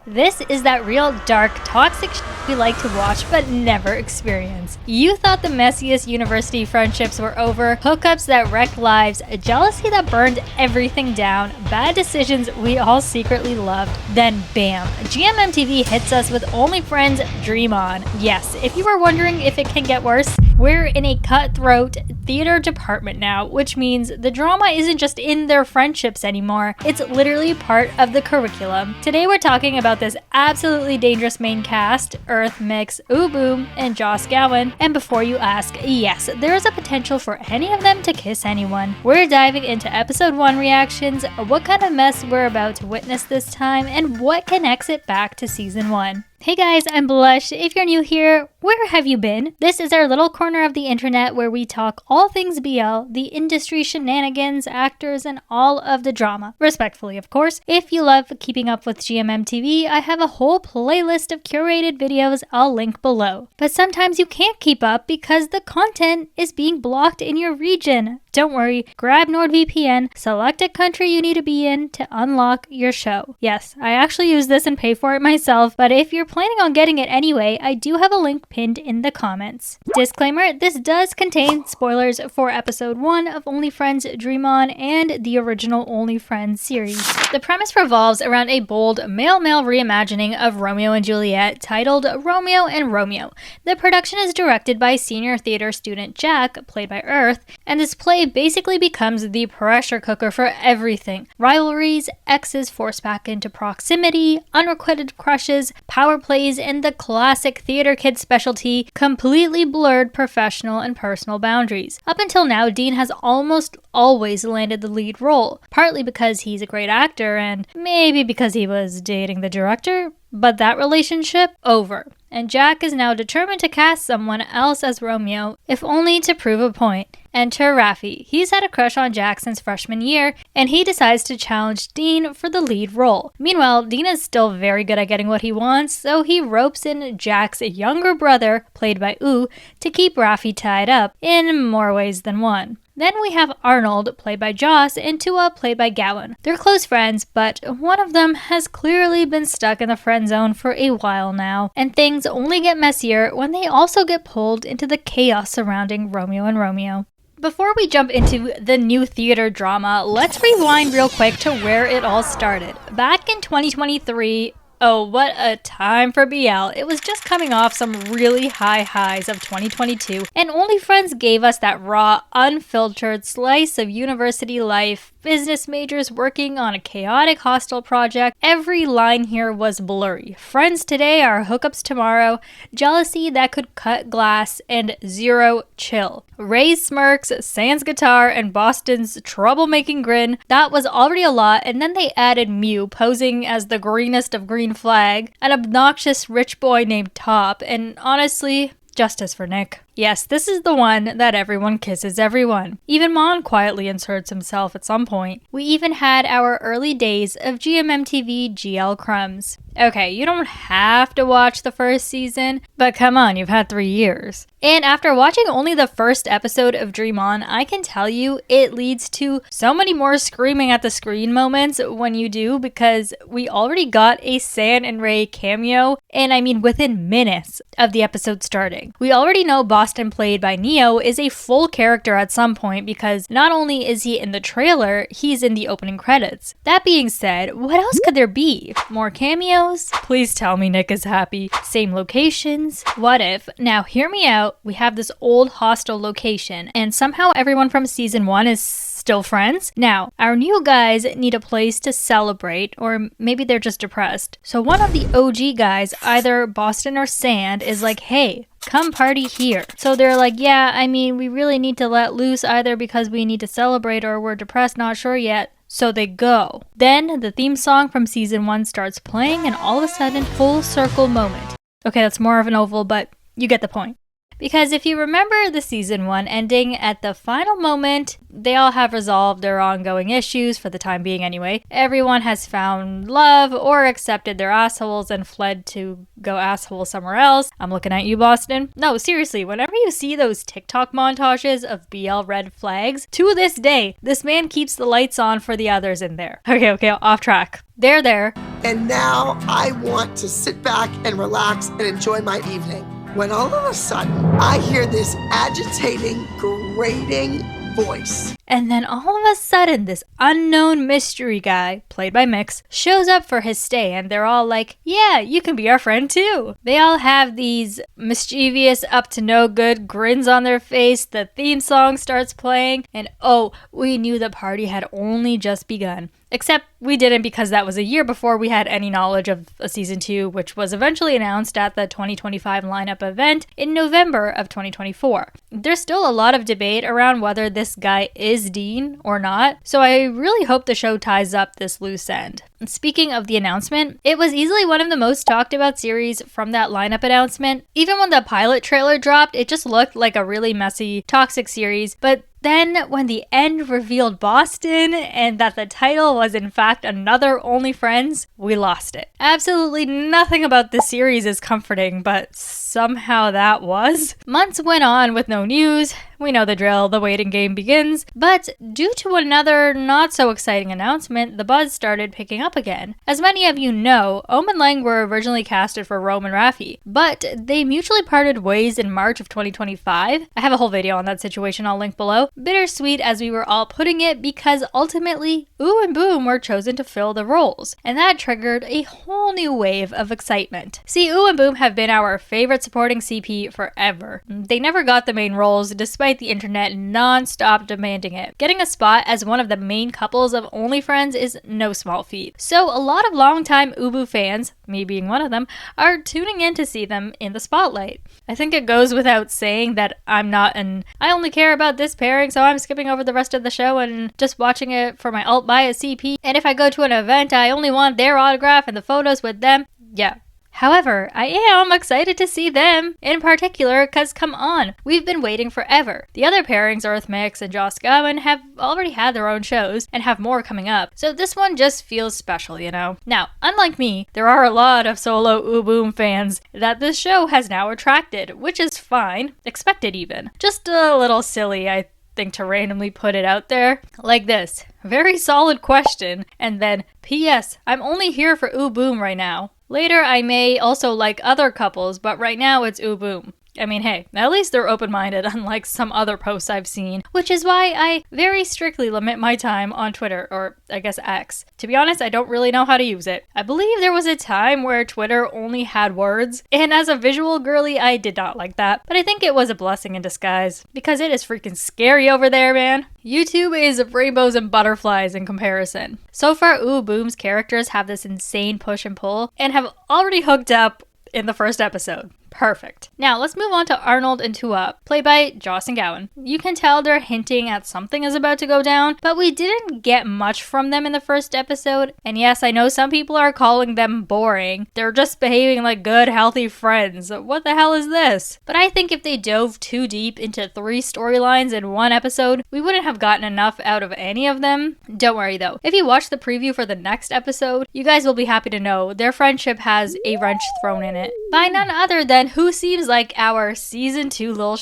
This is that real dark, toxic shit we like to watch but never experience. You thought the messiest university friendships were over, hookups that wrecked lives, jealousy that burned everything down, bad decisions we all secretly loved. Then bam, GMMTV hits us with Only Friends Dream On. Yes, if you were wondering if it can get worse, we're in a cutthroat theater department now, which means the drama isn't just in their friendships anymore, it's literally part of the curriculum. Today we're talking about this absolutely dangerous main cast, Earth Mix, AouBoom, and Joss Gowan. And before you ask, yes, there is a potential for any of them to kiss anyone. We're diving into episode 1 reactions, what kind of mess we're about to witness this time, and what connects it back to season 1. Hey guys, I'm Blush. If you're new here, where have you been? This is our little corner of the internet where we talk all things BL, the industry shenanigans, actors, and all of the drama. Respectfully, of course. If you love keeping up with GMMTV, I have a whole playlist of curated videos I'll link below. But sometimes you can't keep up because the content is being blocked in your region. Don't worry, grab NordVPN, select a country you need to be in to unlock your show. Yes, I actually use this and pay for it myself, but if you're planning on getting it anyway, I do have a link pinned in the comments. Disclaimer, this does contain spoilers for episode 1 of Only Friends Dream On and the original Only Friends series. The premise revolves around a bold male-male reimagining of Romeo and Juliet titled Romeo and Romeo. The production is directed by senior theater student Jack, played by Earth, and this play basically becomes the pressure cooker for everything. Rivalries, exes forced back into proximity, unrequited crushes, power plays, and the classic theater kid specialty, completely blurred professional and personal boundaries. Up until now, Dean has almost always landed the lead role, partly because he's a great actor and maybe because he was dating the director, but that relationship, over. And Jack is now determined to cast someone else as Romeo, if only to prove a point. Enter Raffi. He's had a crush on Jack since freshman year, and he decides to challenge Dean for the lead role. Meanwhile, Dean is still very good at getting what he wants, so he ropes in Jack's younger brother, played by Oo, to keep Raffi tied up, in more ways than one. Then we have Arnold, played by Joss, and Tua, played by Gowan. They're close friends, but one of them has clearly been stuck in the friend zone for a while now, and things only get messier when they also get pulled into the chaos surrounding Romeo and Romeo. Before we jump into the new theater drama, let's rewind real quick to where it all started. Back in 2023, oh, what a time for BL. It was just coming off some really high highs of 2022, and Only Friends gave us that raw, unfiltered slice of university life, business majors working on a chaotic hostel project. Every line here was blurry. Friends today are hookups tomorrow, jealousy that could cut glass, and zero chill. Ray's smirks, Sans guitar, and Boston's troublemaking grin. That was already a lot, and then they added Mew posing as the greenest of green flag, an obnoxious rich boy named Top, and honestly, justice for Nick. Yes, this is the one that everyone kisses everyone. Even Mon quietly inserts himself at some point. We even had our early days of GMMTV GL crumbs. Okay, you don't have to watch the first season, but come on, you've had 3 years. And after watching only the first episode of Dream On, I can tell you it leads to so many more screaming at the screen moments when you do, because we already got a San and Ray cameo, and I mean within minutes of the episode starting. We already know Boston, played by Neo, is a full character at some point because not only is he in the trailer, he's in the opening credits. That being said, what else could there be? More cameos? Please tell me Nick is happy. Same locations? What if? Now hear me out, we have this old hostel location and somehow everyone from season 1 is still friends? Now, our new guys need a place to celebrate, or maybe they're just depressed. So one of the OG guys, either Boston or Sand, is like, hey, come party here. So they're like, yeah, I mean, we really need to let loose either because we need to celebrate or we're depressed, not sure yet. So they go. Then the theme song from season 1 starts playing and all of a sudden, full circle moment. Okay, that's more of an oval, but you get the point. Because if you remember the season 1 ending, at the final moment, they all have resolved their ongoing issues, for the time being anyway. Everyone has found love or accepted their assholes and fled to go asshole somewhere else. I'm looking at you, Boston. No, seriously, whenever you see those TikTok montages of BL red flags, to this day, this man keeps the lights on for the others in there. Okay, off track. They're there. and now I want to sit back and relax and enjoy my evening. When all of a sudden, I hear this agitating, grating voice. And then all of a sudden, this unknown mystery guy, played by Mix, shows up for his stay, and they're all like, yeah, you can be our friend too. They all have these mischievous, up to no good grins on their face, the theme song starts playing, and oh, we knew the party had only just begun. Except we didn't, because that was a year before we had any knowledge of a season 2, which was eventually announced at the 2025 lineup event in November of 2024. There's still a lot of debate around whether this guy is Dean or not, so I really hope the show ties up this loose end. And speaking of the announcement, it was easily one of the most talked about series from that lineup announcement. Even when the pilot trailer dropped, it just looked like a really messy, toxic series, but then when the end revealed Boston and that the title was in fact another Only Friends, we lost it. Absolutely nothing about this series is comforting, but somehow that was. Months went on with no news. We know the drill, the waiting game begins, but due to another not so exciting announcement, the buzz started picking up again. As many of you know, Ohm and Lang were originally casted for Rome and Raffi, but they mutually parted ways in March of 2025. I have a whole video on that situation I'll link below. Bittersweet as we were all putting it, because ultimately, Ooh and Boom were chosen to fill the roles, and that triggered a whole new wave of excitement. See, Ooh and Boom have been our favorite supporting CP forever. They never got the main roles despite the internet non-stop demanding it. Getting a spot as one of the main couples of Only Friends is no small feat. So a lot of longtime AouBoom fans, me being one of them, are tuning in to see them in the spotlight. I think it goes without saying that I only care about this pairing, so I'm skipping over the rest of the show and just watching it for my alt bias CP. And if I go to an event, I only want their autograph and the photos with them. Yeah. However, I am excited to see them in particular, because come on, we've been waiting forever. The other pairings, Earth Mix and Joss Gowan, have already had their own shows and have more coming up, so this one just feels special, you know? Now, unlike me, there are a lot of solo AouBoom fans that this show has now attracted, which is fine, expected even. Just a little silly, I think, to randomly put it out there like this. Very solid question, and then, P.S. I'm only here for AouBoom right now. Later, I may also like other couples, but right now it's AouBoom. I mean, hey, at least they're open-minded, unlike some other posts I've seen, which is why I very strictly limit my time on Twitter, or I guess X. To be honest, I don't really know how to use it. I believe there was a time where Twitter only had words, and as a visual girly, I did not like that, but I think it was a blessing in disguise, because it is freaking scary over there, man. YouTube is rainbows and butterflies in comparison. So far, AouBoom's characters have this insane push and pull, and have already hooked up in the first episode. Perfect. Now let's move on to Arnold and Tua, played by Joss and Gowan. You can tell they're hinting at something is about to go down, but we didn't get much from them in the first episode. And yes, I know some people are calling them boring. They're just behaving like good, healthy friends. What the hell is this? But I think if they dove too deep into 3 storylines in one episode, we wouldn't have gotten enough out of any of them. Don't worry though. If you watch the preview for the next episode, you guys will be happy to know their friendship has a wrench thrown in it by none other than who seems like our season 2 little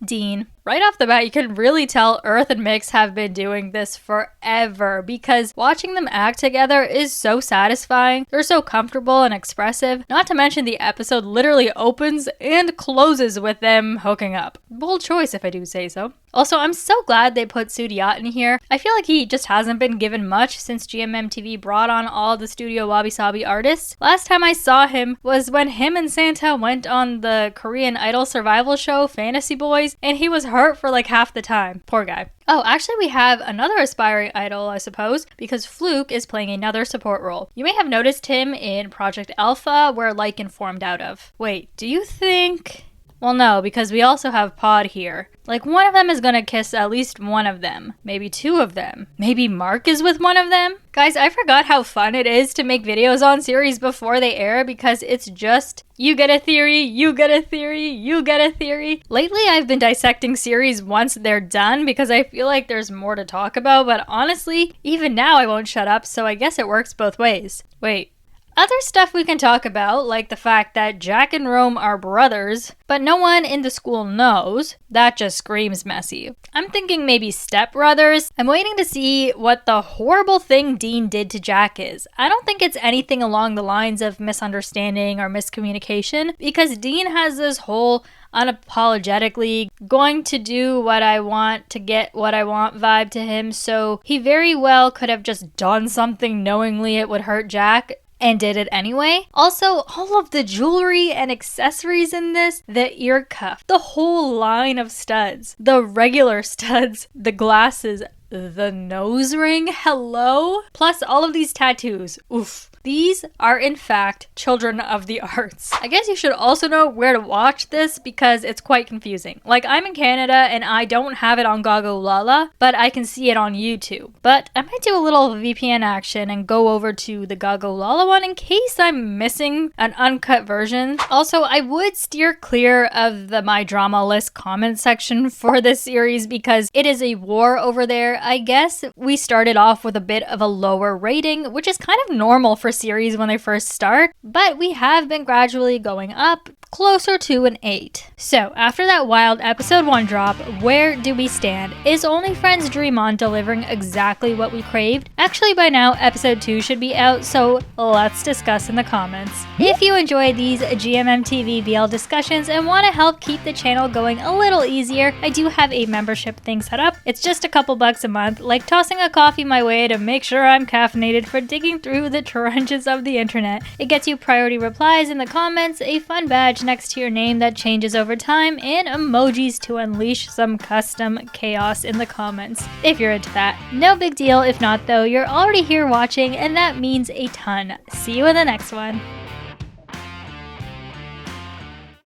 Dean. Right off the bat, you can really tell Earth and Mix have been doing this forever, because watching them act together is so satisfying. They're so comfortable and expressive. Not to mention the episode literally opens and closes with them hooking up. Bold choice if I do say so. Also, I'm so glad they put Sudiat in here. I feel like he just hasn't been given much since GMMTV brought on all the Studio Wabi Sabi artists. Last time I saw him was when him and Santa went on the Korean Idol survival show Fantasy Boys, and he was hurt for like half the time. Poor guy. Oh, actually we have another aspiring idol, I suppose, because Fluke is playing another support role. You may have noticed him in Project Alpha, where Lycan formed out of. Wait, do you think... Well, no, because we also have Pod here. Like, one of them is gonna kiss at least one of them. Maybe 2 of them. Maybe Mark is with one of them? Guys, I forgot how fun it is to make videos on series before they air, because it's just, you get a theory, you get a theory, you get a theory. Lately, I've been dissecting series once they're done, because I feel like there's more to talk about, but honestly, even now I won't shut up, so I guess it works both ways. Wait. Other stuff we can talk about, like the fact that Jack and Rome are brothers, but no one in the school knows, that just screams messy. I'm thinking maybe stepbrothers. I'm waiting to see what the horrible thing Dean did to Jack is. I don't think it's anything along the lines of misunderstanding or miscommunication, because Dean has this whole unapologetically going to do what I want to get what I want vibe to him, so he very well could have just done something knowingly it would hurt Jack and did it anyway. Also, all of the jewelry and accessories in this, the ear cuff, the whole line of studs, the regular studs, the glasses, the nose ring, hello? Plus all of these tattoos, oof. These are in fact children of the arts. I guess you should also know where to watch this because it's quite confusing. Like, I'm in Canada and I don't have it on GoGoLala, but I can see it on YouTube. But I might do a little VPN action and go over to the GoGoLala one in case I'm missing an uncut version. Also, I would steer clear of the My Drama List comment section for this series because it is a war over there. I guess we started off with a bit of a lower rating, which is kind of normal for series when they first start, but we have been gradually going up closer to an 8. So after that wild episode 1 drop, where do we stand? Is Only Friends Dream on delivering exactly what we craved? Actually, by now episode 2 should be out, so let's discuss in the comments. If you enjoy these GMMTV BL discussions and want to help keep the channel going a little easier, I do have a membership thing set up. It's just a couple bucks a month, like tossing a coffee my way to make sure I'm caffeinated for digging through the trenches of the internet. It gets you priority replies in the comments, a fun badge next to your name that changes over time, and emojis to unleash some custom chaos in the comments, if you're into that. No big deal if not though, you're already here watching and that means a ton. See you in the next one.